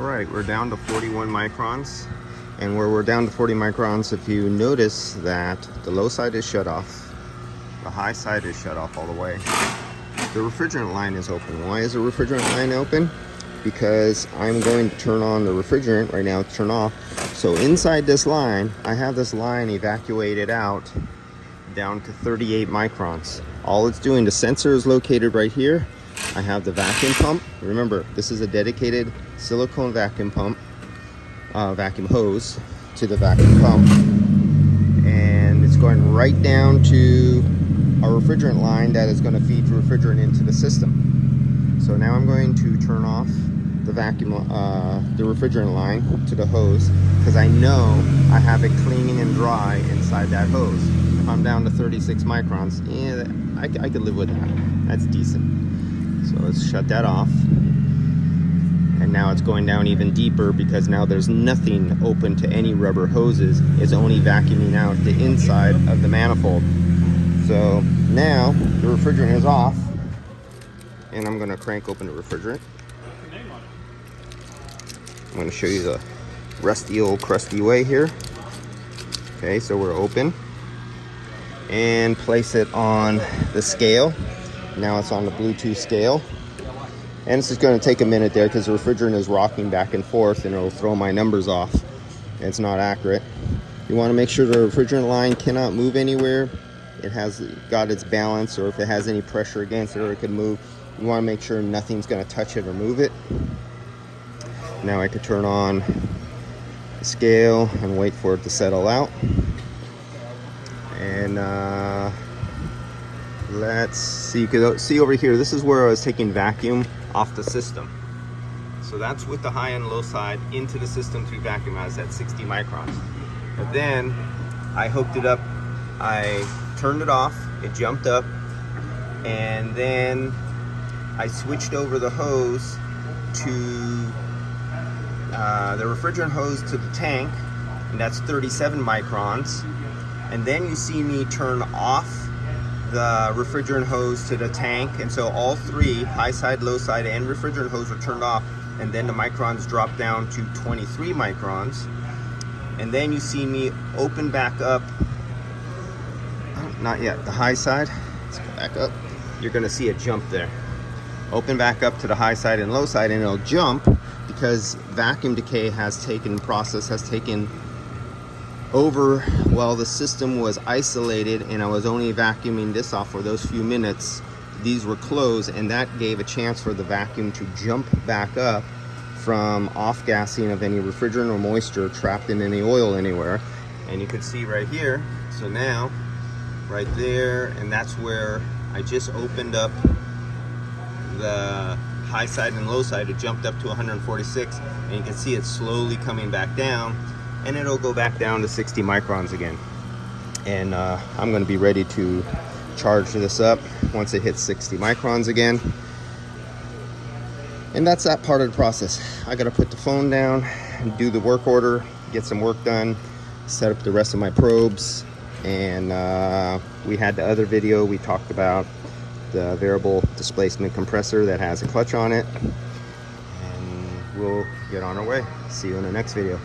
All right, we're down to 41 microns. And where we're down to 40 microns, if you notice that the low side is shut off, the high side is shut off all the way. The refrigerant line is open. Why is the refrigerant line open? Because I'm going to turn on the refrigerant right now, turn off. So inside this line, I have this line evacuated out down to 38 microns. All it's doing, the sensor is located right here. I have the vacuum pump. Remember, this is a dedicated silicone vacuum pump, vacuum hose to the vacuum pump. And it's going right down to our refrigerant line that is going to feed refrigerant into the system. So now I'm going to turn off the vacuum, the refrigerant line to the hose, because I know I have it cleaning and dry inside that hose. If I'm down to 36 microns, yeah, I could live with that. That's decent. So let's shut that off. And now it's going down even deeper because now there's nothing open to any rubber hoses. It's only vacuuming out the inside of the manifold. So now the refrigerant is off, and I'm going to crank open the refrigerant. I'm going to show you the rusty old crusty way here. Okay, so we're open and place it on the scale. Now it's on the Bluetooth scale. And this is going to take a minute there because the refrigerant is rocking back and forth and it'll throw my numbers off. It's not accurate. You want to make sure the refrigerant line cannot move anywhere. It has got its balance, or if it has any pressure against it or it could move, you want to make sure nothing's going to touch it or move it. Now I could turn on the scale and wait for it to settle out. And let's see, you can see over here, this is where I was taking vacuum off the system. So that's with the high and low side into the system through vacuum. I was at 60 microns. But then I hooked it up, I turned it off, it jumped up, and then I switched over the hose to the refrigerant hose to the tank, and that's 37 microns. And then you see me turn off the refrigerant hose to the tank, and so all three, high side, low side, and refrigerant hose are turned off, and then the microns drop down to 23 microns. And then you see me open back up, not yet, the high side, let's go back up. You're gonna see it jump there. Open back up to the high side and low side, and it'll jump because vacuum decay has taken over while the system was isolated, and I was only vacuuming this off for those few minutes. These were closed, and that gave a chance for the vacuum to jump back up from off-gassing of any refrigerant or moisture trapped in any oil anywhere. And you can see right here, so now, right there, and that's where I just opened up the high side and low side. It jumped up to 146, and you can see it slowly coming back down, and it'll go back down to 60 microns again. And I'm going to be ready to charge this up once it hits 60 microns again. And that's that part of the process. I got to put the phone down, do the work order, get some work done, set up the rest of my probes. And we had the other video, we talked about the variable displacement compressor that has a clutch on it. And we'll get on our way. See you in the next video.